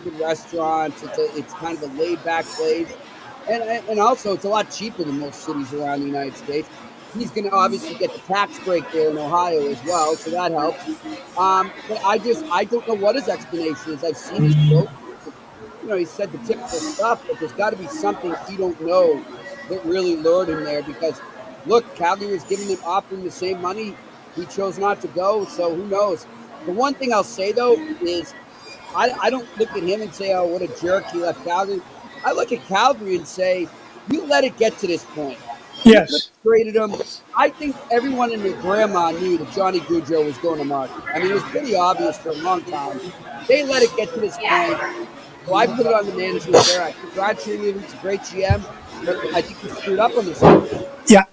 good restaurants. It's kind of a laid back place, and also it's a lot cheaper than most cities around the United States. He's going to obviously get the tax break there in Ohio as well, so that helps. But I don't know what his explanation is. I've seen his quote. He said the typical stuff, but there's got to be something we don't know that really lured him there. Because look, Calgary was giving him offering the same money. He chose not to go, so who knows? The one thing I'll say though is I don't look at him and say, "Oh, what a jerk, he left Calgary." I look at Calgary and say, "You let it get to this point. You could Yes. have traded him." I think everyone and their grandma knew that Johnny Gaudreau was going to market. I mean, it was pretty obvious for a long time. They let it get to this point. So I put it on the management there. I congratulate him. He's a great GM, but I think he screwed up on this one. Yeah.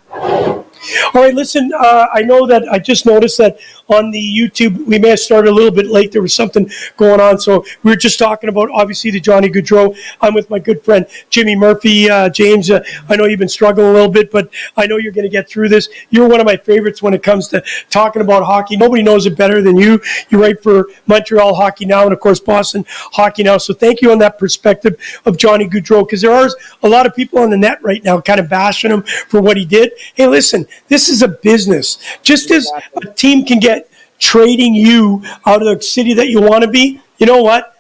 All right, listen, I know that I just noticed that on the YouTube, we may have started a little bit late. There was something going on. So we were just talking about, obviously, the Johnny Gaudreau. I'm with my good friend, Jimmy Murphy. James, I know you've been struggling a little bit, but I know you're going to get through this. You're one of my favorites when it comes to talking about hockey. Nobody knows it better than you. You write for Montreal Hockey Now and, of course, Boston Hockey Now. So thank you on that perspective of Johnny Gaudreau, because there are a lot of people on the net right now kind of bashing him for what he did. Hey, listen, this is a business. Just as a team can get trading you out of the city that you want to be, you know what?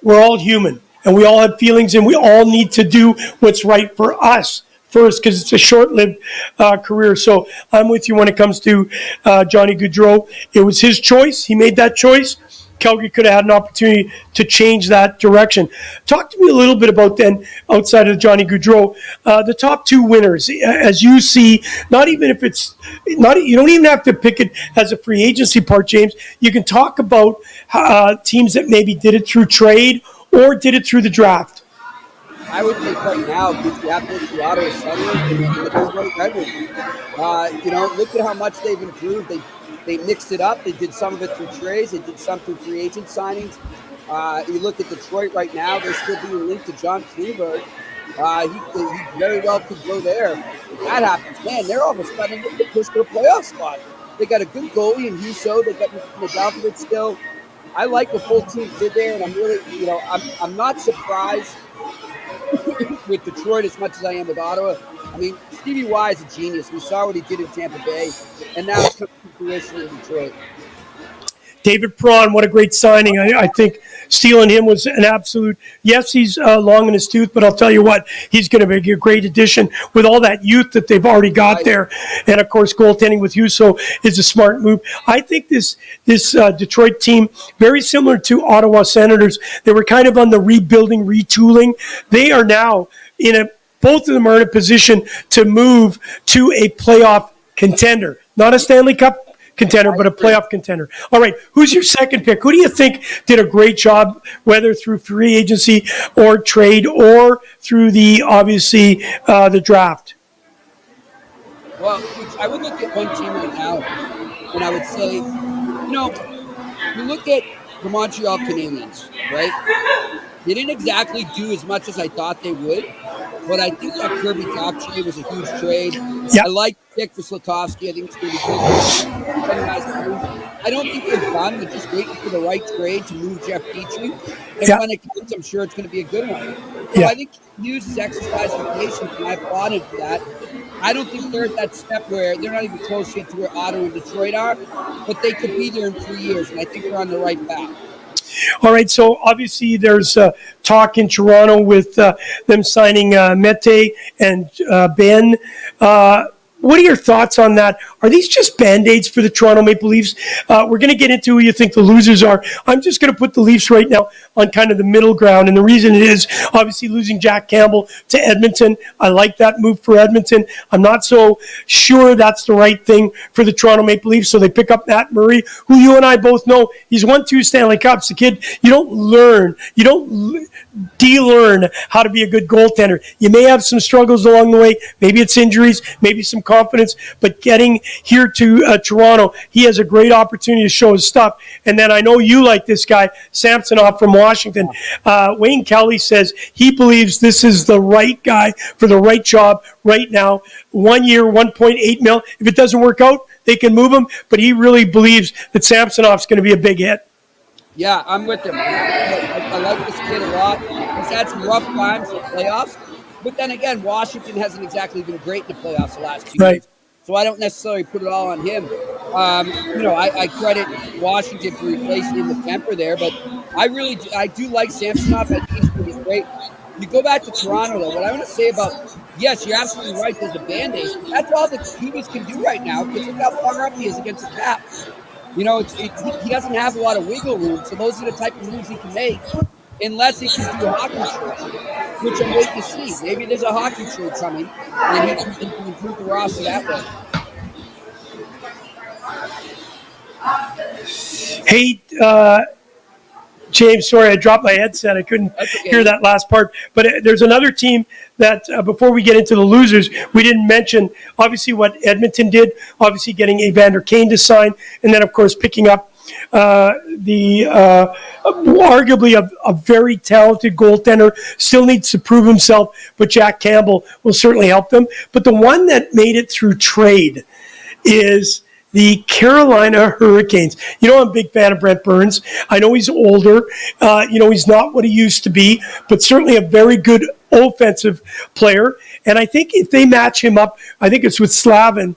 We're all human, and we all have feelings, and we all need to do what's right for us first, because it's a short-lived career. So I'm with you when it comes to Johnny Gaudreau. It was his choice. He made that choice. Calgary could have had an opportunity to change that direction. Talk to me a little bit about then, outside of Johnny Gaudreau, the top two winners, as you see, not even if it's, not, you don't even have to pick it as a free agency part, James. You can talk about teams that maybe did it through trade or did it through the draft. I would think right now, because you have to look at the Ottawa Senators and the Detroit Red Wings. Look at how much they've improved. They mixed it up. They did some of it through trades. They did some through free agent signings. You look at Detroit right now; they're still being linked to John Klingberg. He very well could go there. If that happens, man, they're all of a sudden pushed for a playoff spot. They got a good goalie in Husso. They got Nadalkovic still. I like what both teams did there, and I'm really, I'm not surprised with Detroit as much as I am with Ottawa. I mean, Stevie Y is a genius. We saw what he did in Tampa Bay, and now it's coming to fruition in Detroit. David Perron, what a great signing. I think stealing him was an absolute, yes, he's long in his tooth, but I'll tell you what, he's going to be a great addition with all that youth that they've already got there. And, of course, goaltending with Husso is a smart move. I think this Detroit team, very similar to Ottawa Senators, they were kind of on the rebuilding, retooling. They are now both of them are in a position to move to a playoff contender, not a Stanley Cup contender, but a playoff contender. All right, who's your second pick? Who do you think did a great job, whether through free agency or trade or through the draft? Well, I would look at one team right now, and I would say, you look at the Montreal Canadiens, right? They didn't exactly do as much as I thought they would, but I think that Kirby Dach trade was a huge trade. Yep. I like the pick for Slafkovsky. I think it's going to be good. I don't think they're done. They're just waiting for the right trade to move Jeff Petrie. And when it comes, I'm sure it's going to be a good one. So I think Hughes is exercising patience, and I applaud him for that. I don't think they're at that step where they're not even close yet to where Ottawa and Detroit are, but they could be there in 3 years, and I think they're on the right path. All right, so obviously there's talk in Toronto with them signing Mete and Ben. What are your thoughts on that? Are these just Band-Aids for the Toronto Maple Leafs? We're going to get into who you think the losers are. I'm just going to put the Leafs right now on kind of the middle ground. And the reason it is, obviously, losing Jack Campbell to Edmonton. I like that move for Edmonton. I'm not so sure that's the right thing for the Toronto Maple Leafs. So they pick up Matt Murray, who you and I both know. He's won 2 Stanley Cups. The kid, you don't de-learn how to be a good goaltender. You may have some struggles along the way. Maybe it's injuries, maybe some confidence, but getting here to Toronto, he has a great opportunity to show his stuff. And then I know you like this guy, Samsonov from Washington. Wayne Kelly says he believes this is the right guy for the right job right now. 1 year, $1.8 million. If it doesn't work out, they can move him, but he really believes that Samsonov's going to be a big hit. Yeah, I'm with him. I like this kid a lot. He's had some rough times in the playoffs, but then again, Washington hasn't exactly been great in the playoffs the last 2 years. Right. So I don't necessarily put it all on him. I credit Washington for replacing him with Kemper there, but I do like Samsonov. I think he's going to be great. You go back to Toronto, though. What I want to say about, yes, you're absolutely right. There's a Band-Aid. That's all that Cubas can do right now because look how far up he is against the cap. He doesn't have a lot of wiggle room, so those are the type of moves he can make unless he can do a hockey trade, which I'm waiting to see. Maybe there's a hockey trade coming, and he can improve the roster that way. Hey, James, sorry, I dropped my headset. I couldn't hear that last part. But there's another team that, before we get into the losers, we didn't mention, obviously, what Edmonton did, obviously getting Evander Kane to sign, and then, of course, picking up arguably a very talented goaltender, still needs to prove himself, but Jack Campbell will certainly help them. But the one that made it through trade is the Carolina Hurricanes. I'm a big fan of Brent Burns. I know he's older. He's not what he used to be, but certainly a very good offensive player. And I think if they match him up, I think it's with Slavin,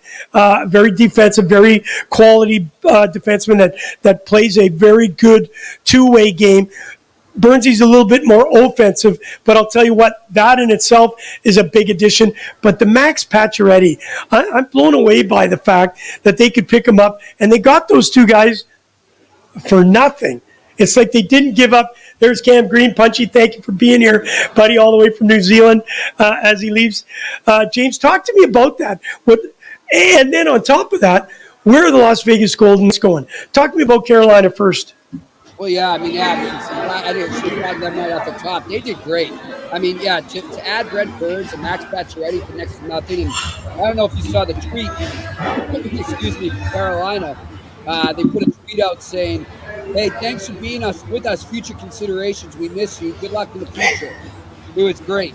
very defensive, very quality defenseman that plays a very good two-way game. Burnsy's a little bit more offensive, but I'll tell you what, that in itself is a big addition. But the Max Pacioretty, I'm blown away by the fact that they could pick him up, and they got those two guys for nothing. It's like they didn't give up. There's Cam Green. Punchy, thank you for being here, buddy, all the way from New Zealand as he leaves. James, talk to me about that. And then on top of that, where are the Las Vegas Golden Knights going? Talk to me about Carolina first. Well, I didn't flag them right off the top. They did great. To add Brent Burns and Max Pacioretty for next to nothing, and I don't know if you saw the tweet, from Carolina. They put a tweet out saying, "Hey, thanks for being with us. Future considerations. We miss you. Good luck in the future." It was great.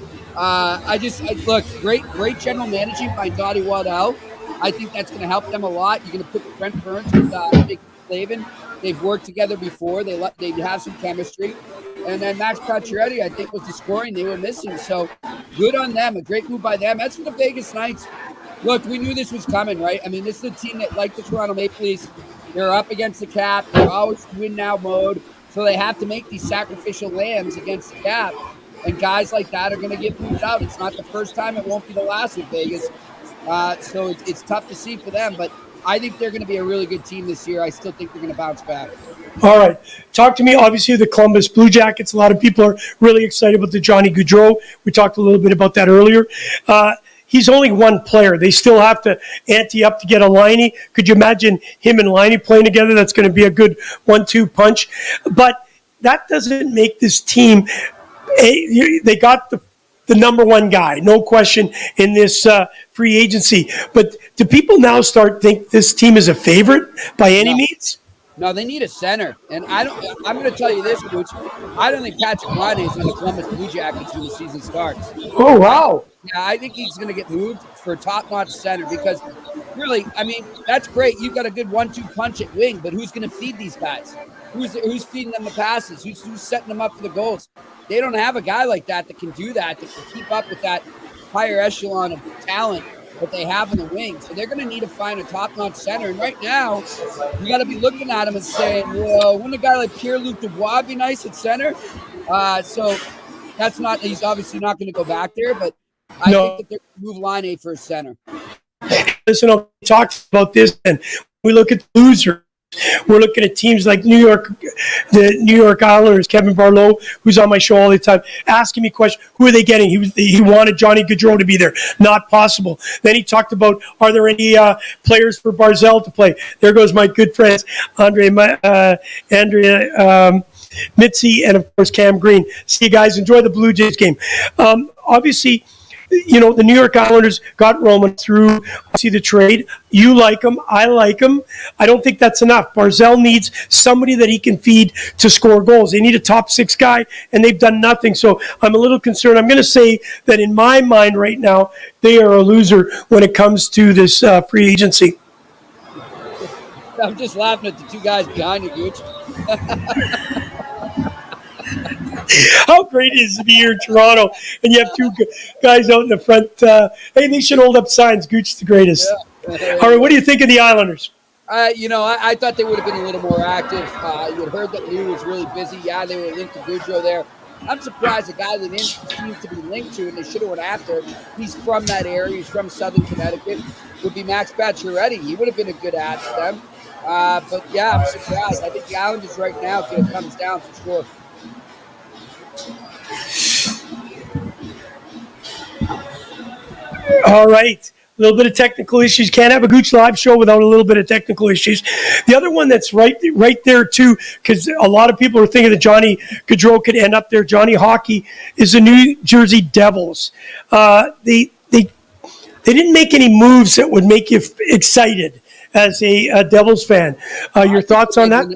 Look, great general managing by Dottie Waddell. I think that's going to help them a lot. You're going to put Brent Burns with Nick Slavin. They've worked together before. They have some chemistry. And then Max Pacioretty, I think, was the scoring they were missing. So good on them. A great move by them. That's for the Vegas Knights. Look, we knew this was coming, right? This is a team that, like the Toronto Maple Leafs, they're up against the cap. They're always win now mode. So they have to make these sacrificial lambs against the cap. And guys like that are going to get moved out. It's not the first time. It won't be the last with Vegas. So it's tough to see for them. But I think they're going to be a really good team this year. I still think they're going to bounce back. All right. Talk to me, obviously, the Columbus Blue Jackets. A lot of people are really excited about the Johnny Gaudreau. We talked a little bit about that earlier. He's only one player. They still have to ante up to get a Liney. Could you imagine him and Liney playing together? That's going to be a good 1-2 punch. But that doesn't make this team they got the number one guy, no question, in this free agency. But do people now think this team is a favorite by any means? No, they need a center. And I'm going to tell you this, Gouche. I don't think Patrick Laine is on the Columbus Blue Jackets when the season starts. Oh, wow. I think he's going to get moved for a top-notch center because, really, that's great. You've got a good 1-2 punch at wing, but who's going to feed these guys? Who's feeding them the passes? Who's setting them up for the goals? They don't have a guy like that can do that can keep up with that higher echelon of talent that they have in the wing. So they're going to need to find a top-notch center. And right now, you got to be looking at him and saying, well, wouldn't a guy like Pierre-Luc Dubois be nice at center? So he's obviously not going to go back there, but I think that they're going to move Laine for a center. Listen, I'll talk about this, and we look at the losers. We're looking at teams like the New York Islanders, Kevin Barlow, who's on my show all the time, asking me questions. Who are they getting? He wanted Johnny Gaudreau to be there. Not possible. Then he talked about, are there any players for Barzal to play? There goes my good friends, Andrea Mitzi, and, of course, Cam Green. See you guys. Enjoy the Blue Jays game. Obviously, the New York Islanders got Roman through, see the trade. You like him. I like him. I don't think that's enough. Barzal needs somebody that he can feed to score goals. They need a top six guy, and they've done nothing. So I'm a little concerned. I'm going to say that in my mind right now, they are a loser when it comes to this free agency. I'm just laughing at the two guys behind you, Gouche. How great is it to be here in Toronto and you have two guys out in the front? Hey, they should hold up signs. Gooch is the greatest. All right, what do you think of the Islanders? I thought they would have been a little more active. You had heard that Lou was really busy. Yeah, they were linked to Goudreau there. I'm surprised a guy they didn't seem to be linked to, and they should have went after. He's from that area. He's from Southern Connecticut. Would be Max Pacioretty. He would have been a good add to them. But yeah, I'm surprised. I think the Islanders right now could have comes down for sure. All right. A little bit of technical issues. Can't have a Gooch live show without a little bit of technical issues. The other one that's right there too, because a lot of people are thinking that Johnny Gaudreau could end up there. Johnny Hockey is the New Jersey Devils. They didn't make any moves that would make you excited as a Devils fan. Your thoughts on that?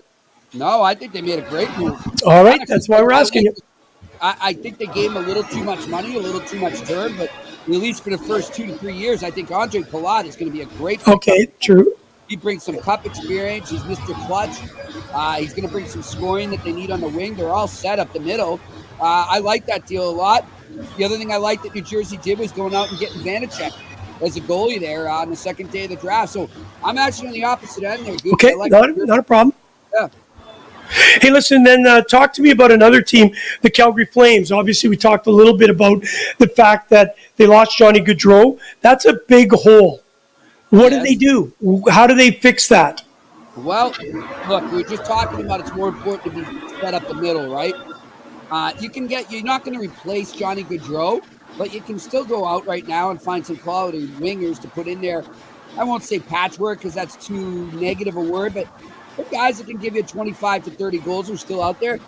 No, I think they made a great move. All right, that's why we're asking you. I think they gave him a little too much money, a little too much turn, but at least for the first 2 to 3 years, I think Andre Palat is going to be a great pickup. Okay, true. He brings some cup experience. He's Mr. Clutch. He's going to bring some scoring that they need on the wing. They're all set up the middle. I like that deal a lot. The other thing I like that New Jersey did was going out and getting Vanacek as a goalie there on the second day of the draft. So I'm actually on the opposite end there. Good. Okay, not a problem. Yeah. Hey, listen, then talk to me about another team, the Calgary Flames. Obviously, we talked a little bit about the fact that they lost Johnny Gaudreau. That's a big hole. What do they do? How do they fix that? Well, look, we were just talking about it's more important to be set up the middle, right? You're not going to replace Johnny Gaudreau, but you can still go out right now and find some quality wingers to put in there. I won't say patchwork because that's too negative a word, but guys that can give you 25 to 30 goals are still out there.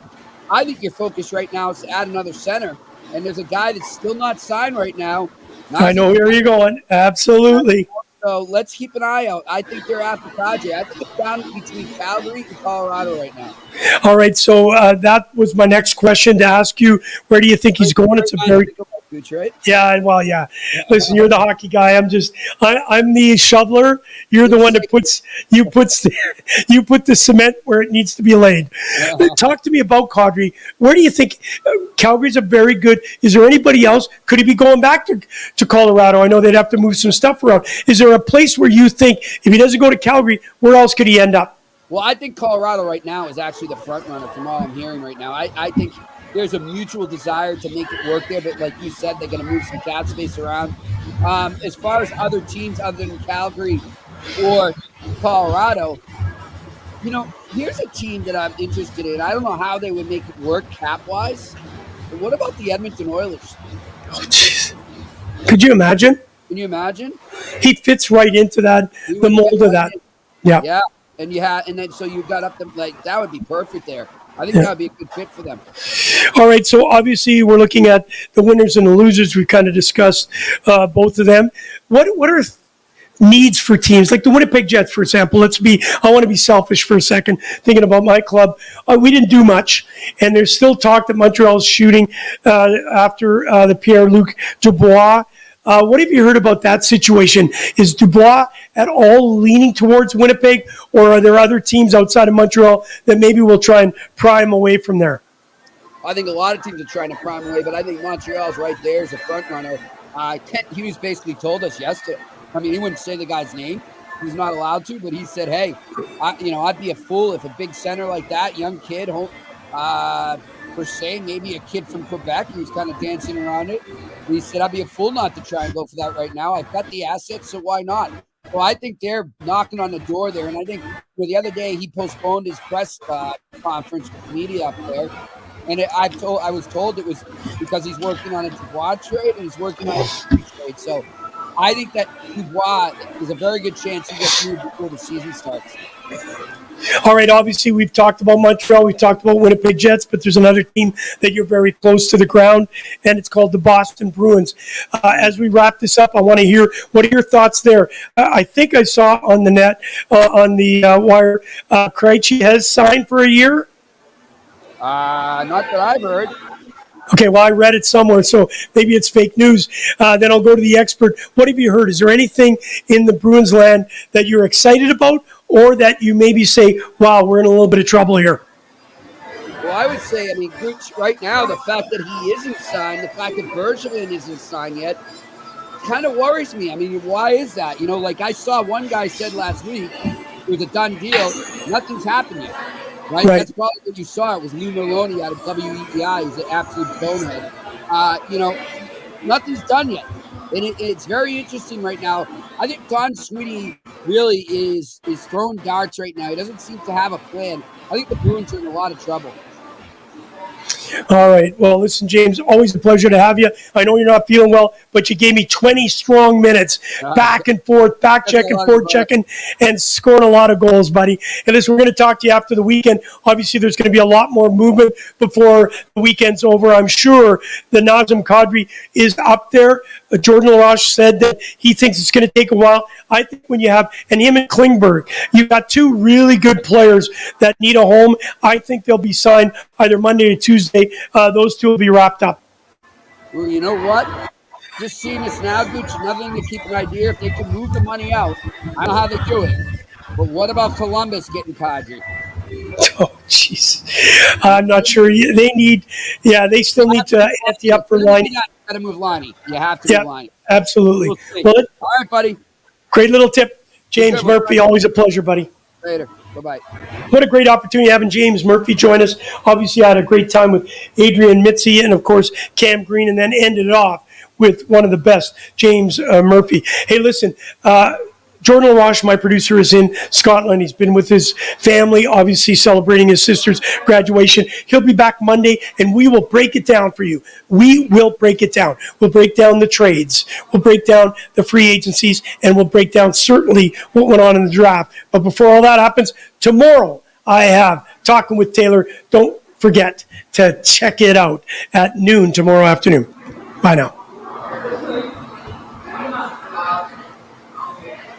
I think your focus right now is to add another center. And there's a guy that's still not signed right now. I know where you're going. Absolutely. So let's keep an eye out. I think they're after Tajay. I think it's down between Calgary and Colorado right now. All right. So that was my next question to ask you. Where do you think he's going? It's a very... Gooch, right? Yeah, well, yeah. Listen, you're the hockey guy. I'm the shoveler. You're the one that puts the cement where it needs to be laid. Talk to me about Kadri. Where do you think Calgary's a very good? Is there anybody else? Could he be going back to Colorado? I know they'd have to move some stuff around. Is there a place where you think if he doesn't go to Calgary, where else could he end up? Well, I think Colorado right now is actually the front runner from all I'm hearing right now. I think there's a mutual desire to make it work there, but like you said, they're going to move some cap space around. As far as other teams other than Calgary or Colorado, here's a team that I'm interested in. I don't know how they would make it work cap-wise, but what about the Edmonton Oilers? Oh, jeez. Could you imagine? Can you imagine? He fits right into that, the mold of that. Yeah. Yeah, and then so you got up them that would be perfect there. I think that would be a good fit for them. All right, so obviously we're looking at the winners and the losers. We kind of discussed both of them. What are needs for teams like the Winnipeg Jets, for example? I want to be selfish for a second, thinking about my club. We didn't do much, and there's still talk that Montreal's shooting after the Pierre-Luc Dubois. What have you heard about that situation? Is Dubois at all leaning towards Winnipeg, or are there other teams outside of Montreal that maybe will try and pry him away from there? I think a lot of teams are trying to prime away, but I think Montreal's right there as a front runner. Kent Hughes basically told us yesterday. I mean, he wouldn't say the guy's name. He's not allowed to, but he said, hey, I'd be a fool if a big center like that, young kid, per se, maybe a kid from Quebec who's kind of dancing around it. And he said, I'd be a fool not to try and go for that right now. I've got the assets, so why not? Well, I think they're knocking on the door there. And I think the other day he postponed his press conference with the media up there. And I was told it was because he's working on a Dubois trade and he's working on a trade. So I think that Dubois is a very good chance he gets moved before the season starts. All right, obviously we've talked about Montreal, we've talked about Winnipeg Jets, but there's another team that you're very close to the ground, and it's called the Boston Bruins. As we wrap this up, I want to hear, what are your thoughts there? I think I saw on the net, on the wire, Krejci has signed for a year? Not that I've heard. Okay, well, I read it somewhere, so maybe it's fake news. Then I'll go to the expert. What have you heard? Is there anything in the Bruins land that you're excited about, or that you maybe say, wow, we're in a little bit of trouble here? Well, I would say, I mean, Gouche, right now, the fact that he isn't signed, the fact that Bergevin isn't signed yet, kind of worries me. I mean, why is that? Like I saw one guy said last week, it was a done deal. Nothing's happened yet, right? Right. That's probably what you saw. It was Lou Maloney out of WEEI. He's an absolute bonehead. Nothing's done yet. And it's very interesting right now. I think Don Sweeney really is throwing darts right now. He doesn't seem to have a plan. I think the Bruins are in a lot of trouble. All right. Well, listen, James, always a pleasure to have you. I know you're not feeling well, but you gave me 20 strong minutes, back and forth, back checking, forward checking, and scoring a lot of goals, buddy. And listen, we're going to talk to you after the weekend. Obviously, there's going to be a lot more movement before the weekend's over. I'm sure the Nazem Kadri is up there. Jordan LaRoche said that he thinks it's going to take a while. I think when you have, and him and Klingberg, you've got two really good players that need a home. I think they'll be signed either Monday or Tuesday. Those two will be wrapped up. Well, you know what? Just seeing this now, Gouche, another thing to keep an idea, if they can move the money out, I don't know how they do it. But what about Columbus getting Kadri? Oh, jeez. I'm not sure. They still need to ante up for line. You got to move Lonnie. You have to move Lonnie. Absolutely. All right, buddy. Great little tip. James Murphy, always a pleasure, buddy. Later. Bye-bye. What a great opportunity having James Murphy join us. Obviously, I had a great time with Adrian Mitzi and, of course, Cam Green, and then ended it off with one of the best, James Murphy. Hey, listen, Jordan LaRoche, my producer, is in Scotland. He's been with his family, obviously celebrating his sister's graduation. He'll be back Monday, and we will break it down for you. We will break it down. We'll break down the trades. We'll break down the free agencies, and we'll break down certainly what went on in the draft. But before all that happens, tomorrow I have Talking with Taylor. Don't forget to check it out at noon tomorrow afternoon. Bye now.